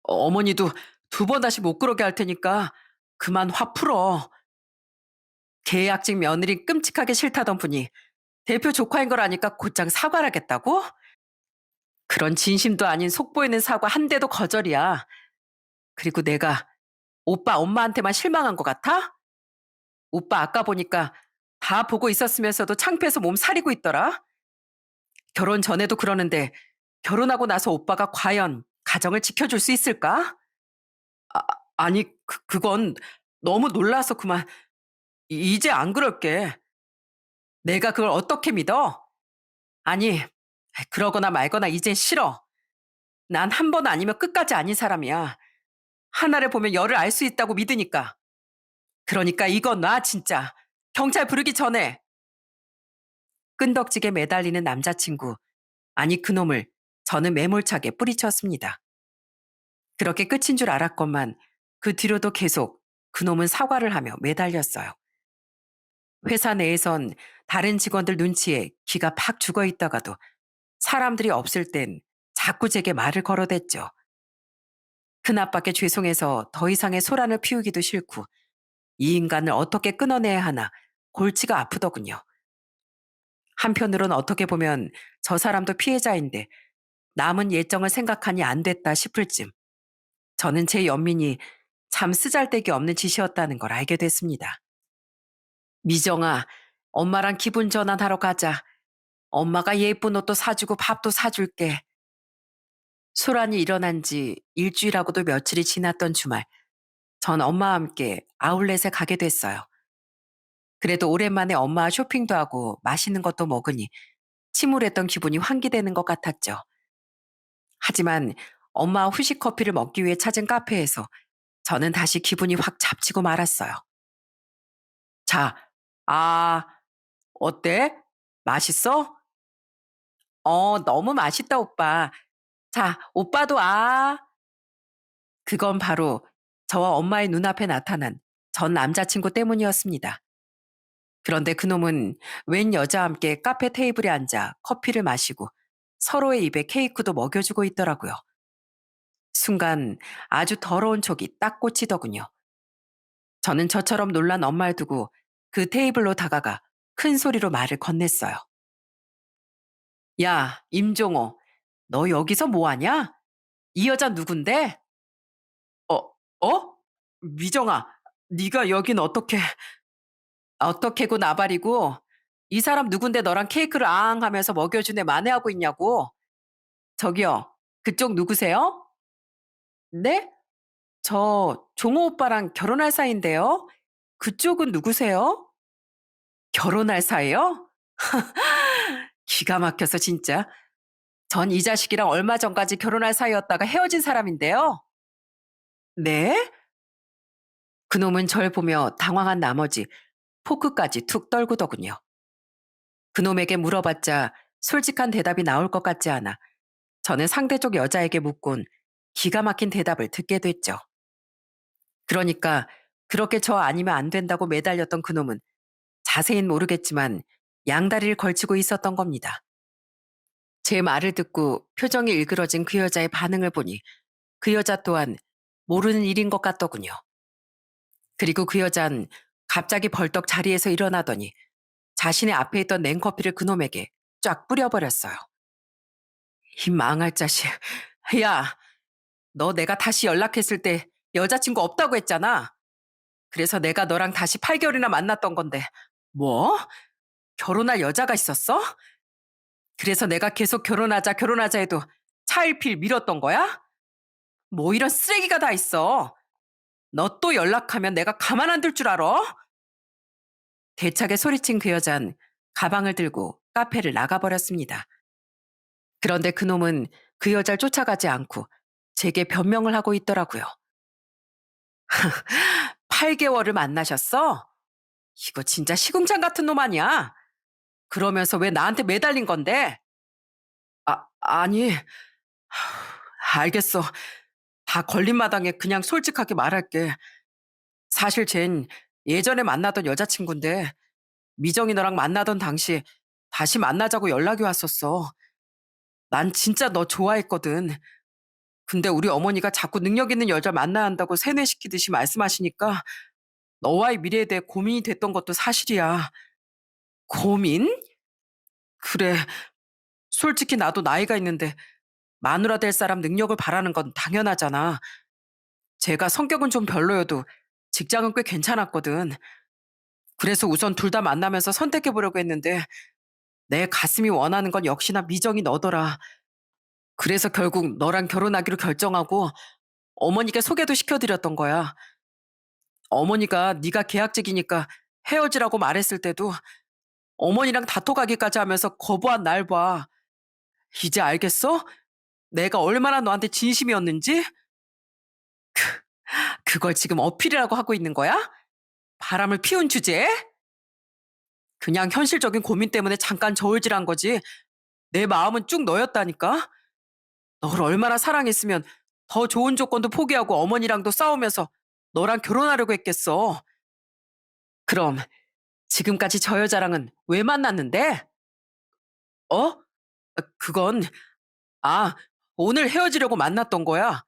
어머니도 두 번 다시 못 그러게 할 테니까 그만 화 풀어. 계약직 며느리 끔찍하게 싫다던 분이 대표 조카인 걸 아니까 곧장 사과를 하겠다고? 그런 진심도 아닌 속보이는 사과 한 대도 거절이야. 그리고 내가 오빠 엄마한테만 실망한 것 같아? 오빠 아까 보니까 다 보고 있었으면서도 창피해서 몸 사리고 있더라. 결혼 전에도 그러는데 결혼하고 나서 오빠가 과연 가정을 지켜줄 수 있을까? 아, 아니, 그건 너무 놀라서 그만. 이제 안 그럴게. 내가 그걸 어떻게 믿어? 아니, 그러거나 말거나 이젠 싫어. 난 한 번 아니면 끝까지 아닌 사람이야. 하나를 보면 열을 알 수 있다고 믿으니까. 그러니까 이건 나 진짜. 경찰 부르기 전에. 끈덕지게 매달리는 남자친구. 아니 그놈을 저는 매몰차게 뿌리쳤습니다. 그렇게 끝인 줄 알았건만 그 뒤로도 계속 그놈은 사과를 하며 매달렸어요. 회사 내에선 다른 직원들 눈치에 기가 팍 죽어 있다가도 사람들이 없을 땐 자꾸 제게 말을 걸어댔죠. 큰아빠께 죄송해서 더 이상의 소란을 피우기도 싫고 이 인간을 어떻게 끊어내야 하나 골치가 아프더군요. 한편으론 어떻게 보면 저 사람도 피해자인데 남은 예정을 생각하니 안 됐다 싶을 쯤 저는 제 연민이 참 쓰잘데기 없는 짓이었다는 걸 알게 됐습니다. 미정아, 엄마랑 기분 전환하러 가자. 엄마가 예쁜 옷도 사주고 밥도 사줄게. 소란이 일어난 지 일주일하고도 며칠이 지났던 주말, 전 엄마와 함께 아울렛에 가게 됐어요. 그래도 오랜만에 엄마와 쇼핑도 하고 맛있는 것도 먹으니 침울했던 기분이 환기되는 것 같았죠. 하지만 엄마와 후식 커피를 먹기 위해 찾은 카페에서 저는 다시 기분이 확 잡치고 말았어요. 자, 아, 어때? 맛있어? 너무 맛있다, 오빠. 자, 오빠도 그건 바로 저와 엄마의 눈앞에 나타난 전 남자친구 때문이었습니다. 그런데 그놈은 웬 여자와 함께 카페 테이블에 앉아 커피를 마시고 서로의 입에 케이크도 먹여주고 있더라고요. 순간 아주 더러운 촉이 딱 꽂히더군요. 저는 저처럼 놀란 엄마를 두고 그 테이블로 다가가 큰 소리로 말을 건넸어요. 야, 임종호, 너 여기서 뭐 하냐? 이 여자 누군데? 어, 어? 미정아, 네가 여긴 어떻게고 나발이고 이 사람 누군데 너랑 케이크를 앙 하면서 먹여주네 만회하고 있냐고. 저기요, 그쪽 누구세요? 네? 저 종호 오빠랑 결혼할 사이인데요. 그쪽은 누구세요? 결혼할 사이요? 기가 막혀서 진짜. 전 이 자식이랑 얼마 전까지 결혼할 사이였다가 헤어진 사람인데요. 네? 그놈은 절 보며 당황한 나머지 포크까지 툭 떨구더군요. 그놈에게 물어봤자 솔직한 대답이 나올 것 같지 않아 저는 상대쪽 여자에게 묻곤 기가 막힌 대답을 듣게 됐죠. 그러니까 그렇게 저 아니면 안 된다고 매달렸던 그놈은 자세히는 모르겠지만 양다리를 걸치고 있었던 겁니다. 제 말을 듣고 표정이 일그러진 그 여자의 반응을 보니 그 여자 또한 모르는 일인 것 같더군요. 그리고 그 여잔 갑자기 벌떡 자리에서 일어나더니 자신의 앞에 있던 냉커피를 그놈에게 쫙 뿌려버렸어요. 이 망할 자식. 야, 너 내가 다시 연락했을 때 여자친구 없다고 했잖아. 그래서 내가 너랑 다시 8개월이나 만났던 건데. 뭐? 결혼할 여자가 있었어? 그래서 내가 계속 결혼하자, 결혼하자 해도 차일피일 미뤘던 거야? 뭐 이런 쓰레기가 다 있어. 너 또 연락하면 내가 가만 안 둘 줄 알아? 대차게 소리친 그 여잔 가방을 들고 카페를 나가버렸습니다. 그런데 그놈은 그 여자를 쫓아가지 않고 제게 변명을 하고 있더라고요. 8개월을 만나셨어? 이거 진짜 시궁창 같은 놈 아니야? 그러면서 왜 나한테 매달린 건데? 아니, 알겠어. 다 걸린 마당에 그냥 솔직하게 말할게. 사실 쟨 예전에 만나던 여자친구인데 미정이 너랑 만나던 당시 다시 만나자고 연락이 왔었어. 난 진짜 너 좋아했거든. 근데 우리 어머니가 자꾸 능력 있는 여자 만나야 한다고 세뇌시키듯이 말씀하시니까 너와의 미래에 대해 고민이 됐던 것도 사실이야. 고민? 그래. 솔직히 나도 나이가 있는데 마누라 될 사람 능력을 바라는 건 당연하잖아. 제가 성격은 좀 별로여도 직장은 꽤 괜찮았거든. 그래서 우선 둘 다 만나면서 선택해 보려고 했는데 내 가슴이 원하는 건 역시나 미정이 너더라. 그래서 결국 너랑 결혼하기로 결정하고 어머니께 소개도 시켜드렸던 거야. 어머니가 네가 계약직이니까 헤어지라고 말했을 때도 어머니랑 다퉈가기까지 하면서 거부한 날 봐. 이제 알겠어? 내가 얼마나 너한테 진심이었는지? 그걸 지금 어필이라고 하고 있는 거야? 바람을 피운 주제에? 그냥 현실적인 고민 때문에 잠깐 저울질한 거지. 내 마음은 쭉 너였다니까? 너를 얼마나 사랑했으면 더 좋은 조건도 포기하고 어머니랑도 싸우면서 너랑 결혼하려고 했겠어. 그럼 지금까지 저 여자랑은 왜 만났는데? 어? 그건, 아, 오늘 헤어지려고 만났던 거야.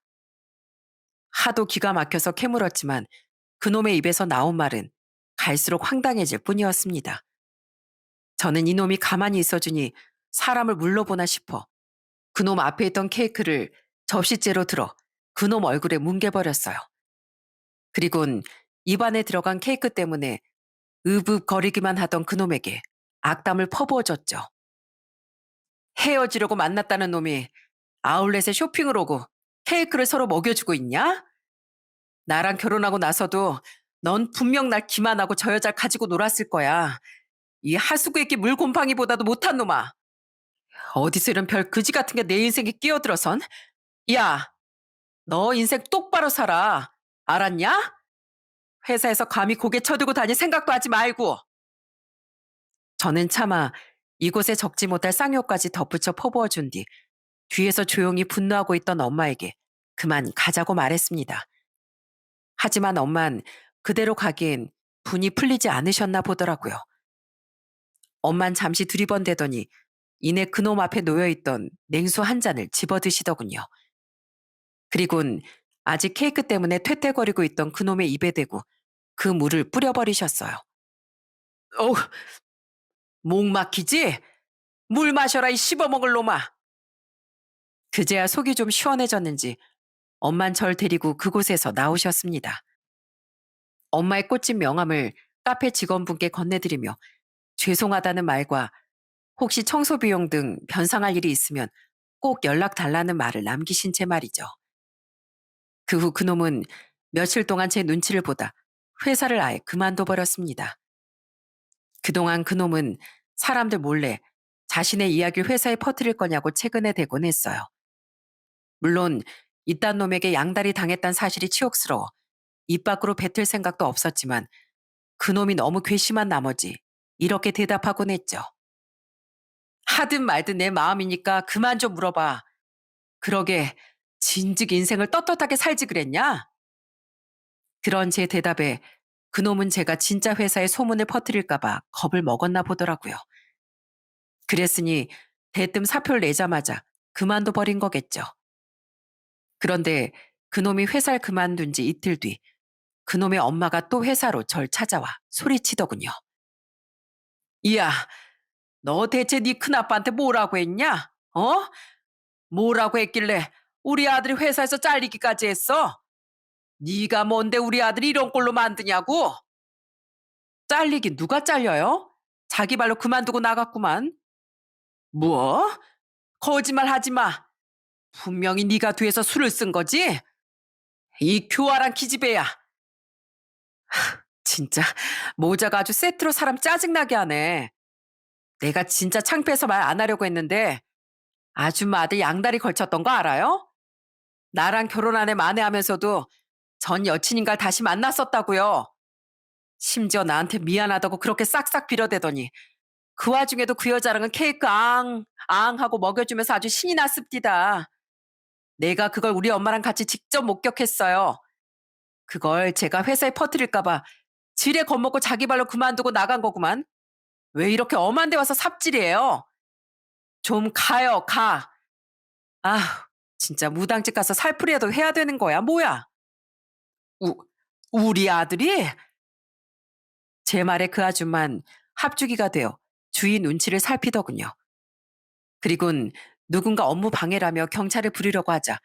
하도 기가 막혀서 캐물었지만 그놈의 입에서 나온 말은 갈수록 황당해질 뿐이었습니다. 저는 이놈이 가만히 있어주니 사람을 물러보나 싶어 그놈 앞에 있던 케이크를 접시째로 들어 그놈 얼굴에 뭉개버렸어요. 그리곤 입안에 들어간 케이크 때문에 으붑거리기만 하던 그놈에게 악담을 퍼부어줬죠. 헤어지려고 만났다는 놈이 아울렛에 쇼핑을 오고 케이크를 서로 먹여주고 있냐? 나랑 결혼하고 나서도 넌 분명 날 기만하고 저 여자를 가지고 놀았을 거야. 이 하수구에끼 물곰팡이보다도 못한 놈아. 어디서 이런 별 그지 같은 게 내 인생에 끼어들어선? 야, 너 인생 똑바로 살아. 알았냐? 회사에서 감히 고개 쳐들고 다닐 생각도 하지 말고. 저는 차마 이곳에 적지 못할 쌍욕까지 덧붙여 퍼부어준 뒤 뒤에서 조용히 분노하고 있던 엄마에게 그만 가자고 말했습니다. 하지만 엄만 그대로 가기엔 분이 풀리지 않으셨나 보더라고요. 엄만 잠시 두리번대더니 이내 그놈 앞에 놓여있던 냉수 한 잔을 집어드시더군요. 그리곤 아직 케이크 때문에 퇴퇴거리고 있던 그놈의 입에 대고 그 물을 뿌려버리셨어요. 어우, 목 막히지? 물 마셔라 이 씹어먹을 놈아. 그제야 속이 좀 시원해졌는지 엄만 절 데리고 그곳에서 나오셨습니다. 엄마의 꽃집 명함을 카페 직원분께 건네드리며 죄송하다는 말과 혹시 청소 비용 등 변상할 일이 있으면 꼭 연락 달라는 말을 남기신 채 말이죠. 그 후 그놈은 며칠 동안 제 눈치를 보다 회사를 아예 그만둬 버렸습니다. 그동안 그놈은 사람들 몰래 자신의 이야기를 회사에 퍼뜨릴 거냐고 최근에 대곤 했어요. 물론 이딴 놈에게 양다리 당했단 사실이 치욕스러워 입 밖으로 뱉을 생각도 없었지만 그놈이 너무 괘씸한 나머지 이렇게 대답하곤 했죠. 하든 말든 내 마음이니까 그만 좀 물어봐. 그러게 진즉 인생을 떳떳하게 살지 그랬냐? 그런 제 대답에 그놈은 제가 진짜 회사에 소문을 퍼뜨릴까봐 겁을 먹었나 보더라고요. 그랬으니 대뜸 사표를 내자마자 그만둬 버린 거겠죠. 그런데 그놈이 회사를 그만둔 지 이틀 뒤 그놈의 엄마가 또 회사로 절 찾아와 소리치더군요. 이야, 너 대체 네 큰아빠한테 뭐라고 했냐? 어? 뭐라고 했길래 우리 아들이 회사에서 잘리기까지 했어? 네가 뭔데 우리 아들이 이런 꼴로 만드냐고? 잘리긴 누가 잘려요? 자기 발로 그만두고 나갔구만. 뭐? 거짓말 하지 마. 분명히 네가 뒤에서 술을 쓴 거지? 이 교활한 기집애야. 진짜 모자가 아주 세트로 사람 짜증나게 하네. 내가 진짜 창피해서 말 안 하려고 했는데 아줌마 아들 양다리 걸쳤던 거 알아요? 나랑 결혼한 애 만회하면서도 전 여친인가 다시 만났었다고요. 심지어 나한테 미안하다고 그렇게 싹싹 빌어대더니 그 와중에도 그 여자랑은 케이크 앙 하고 먹여주면서 아주 신이 났습디다. 내가 그걸 우리 엄마랑 같이 직접 목격했어요. 그걸 제가 회사에 퍼뜨릴까 봐 지레 겁먹고 자기 발로 그만두고 나간 거구만. 왜 이렇게 엄한 데 와서 삽질이에요? 좀 가요, 가. 아, 진짜 무당집 가서 살풀이라도 해야 되는 거야, 뭐야? 우, 우리 아들이? 제 말에 그 아줌만 합주기가 되어 주위 눈치를 살피더군요. 그리곤 누군가 업무 방해라며 경찰을 부르려고 하자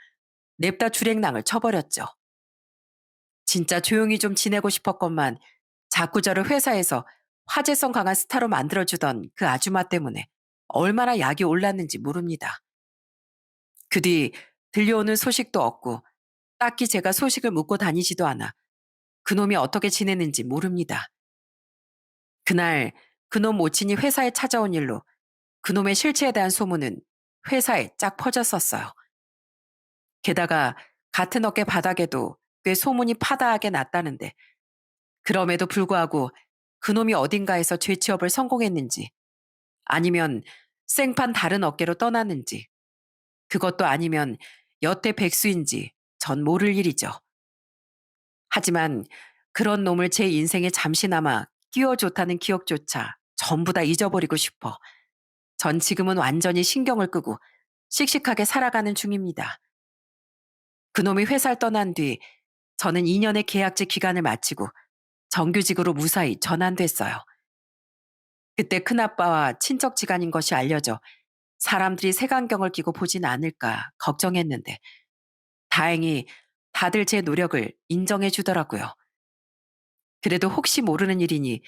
냅다 줄행랑을 쳐버렸죠. 진짜 조용히 좀 지내고 싶었건만 자꾸 저를 회사에서 화제성 강한 스타로 만들어주던 그 아줌마 때문에 얼마나 약이 올랐는지 모릅니다. 그 뒤 들려오는 소식도 없고 딱히 제가 소식을 묻고 다니지도 않아 그놈이 어떻게 지내는지 모릅니다. 그날 그놈 모친이 회사에 찾아온 일로 그놈의 실체에 대한 소문은 회사에 쫙 퍼졌었어요. 게다가 같은 어깨 바닥에도 꽤 소문이 파다하게 났다는데 그럼에도 불구하고 그놈이 어딘가에서 죄취업을 성공했는지 아니면 생판 다른 어깨로 떠났는지 그것도 아니면 여태 백수인지 전 모를 일이죠. 하지만 그런 놈을 제 인생에 잠시나마 끼워줬다는 기억조차 전부 다 잊어버리고 싶어 전 지금은 완전히 신경을 끄고 씩씩하게 살아가는 중입니다. 그놈이 회사를 떠난 뒤 저는 2년의 계약직 기간을 마치고 정규직으로 무사히 전환됐어요. 그때 큰아빠와 친척지간인 것이 알려져 사람들이 색안경을 끼고 보진 않을까 걱정했는데 다행히 다들 제 노력을 인정해 주더라고요. 그래도 혹시 모르는 일이니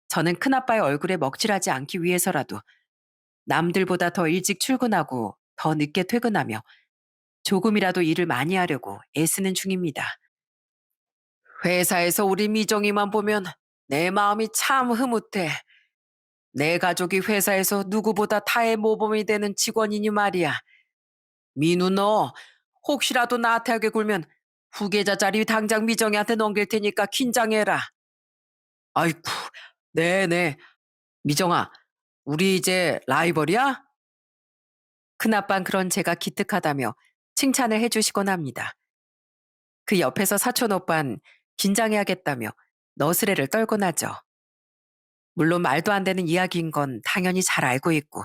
저는 큰아빠의 얼굴에 먹칠하지 않기 위해서라도 남들보다 더 일찍 출근하고 더 늦게 퇴근하며 조금이라도 일을 많이 하려고 애쓰는 중입니다. 회사에서 우리 미정이만 보면 내 마음이 참 흐뭇해. 내 가족이 회사에서 누구보다 타의 모범이 되는 직원이니 말이야. 민우 너 혹시라도 나태하게 굴면 후계자 자리 당장 미정이한테 넘길 테니까 긴장해라. 아이쿠, 네네. 미정아, 우리 이제 라이벌이야? 큰아빤 그런 제가 기특하다며 칭찬을 해주시곤 합니다. 그 옆에서 사촌 오빤 긴장해야겠다며 너스레를 떨곤 하죠. 물론 말도 안 되는 이야기인 건 당연히 잘 알고 있고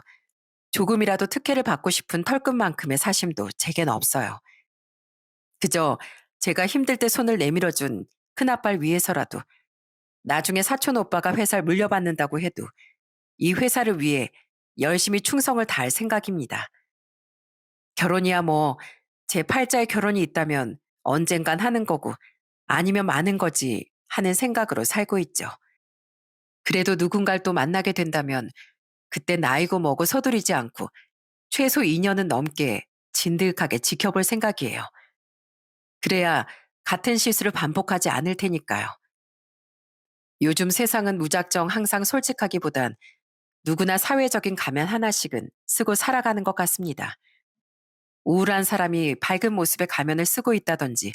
조금이라도 특혜를 받고 싶은 털끝만큼의 사심도 제겐 없어요. 그저 제가 힘들 때 손을 내밀어준 큰아빠를 위해서라도 나중에 사촌 오빠가 회사를 물려받는다고 해도 이 회사를 위해 열심히 충성을 다할 생각입니다. 결혼이야 뭐 제 팔자에 결혼이 있다면 언젠간 하는 거고 아니면 마는 거지 하는 생각으로 살고 있죠. 그래도 누군가를 또 만나게 된다면 그때 나이고 뭐고 서두르지 않고 최소 2년은 넘게 진득하게 지켜볼 생각이에요. 그래야 같은 실수를 반복하지 않을 테니까요. 요즘 세상은 무작정 항상 솔직하기보단 누구나 사회적인 가면 하나씩은 쓰고 살아가는 것 같습니다. 우울한 사람이 밝은 모습의 가면을 쓰고 있다든지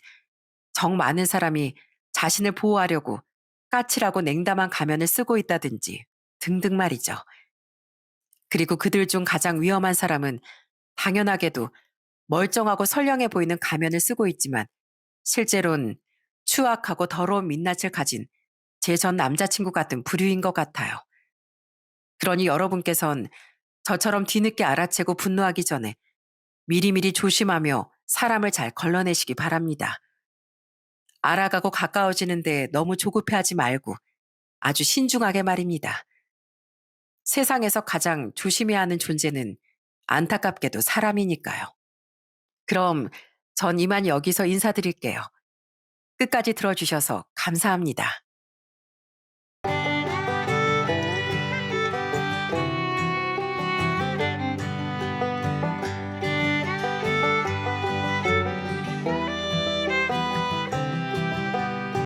정 많은 사람이 자신을 보호하려고 까칠하고 냉담한 가면을 쓰고 있다든지 등등 말이죠. 그리고 그들 중 가장 위험한 사람은 당연하게도 멀쩡하고 선량해 보이는 가면을 쓰고 있지만 실제로는 추악하고 더러운 민낯을 가진 제 전 남자친구 같은 부류인 것 같아요. 그러니 여러분께선 저처럼 뒤늦게 알아채고 분노하기 전에 미리미리 조심하며 사람을 잘 걸러내시기 바랍니다. 알아가고 가까워지는데 너무 조급해하지 말고 아주 신중하게 말입니다. 세상에서 가장 조심해야 하는 존재는 안타깝게도 사람이니까요. 그럼 전 이만 여기서 인사드릴게요. 끝까지 들어주셔서 감사합니다.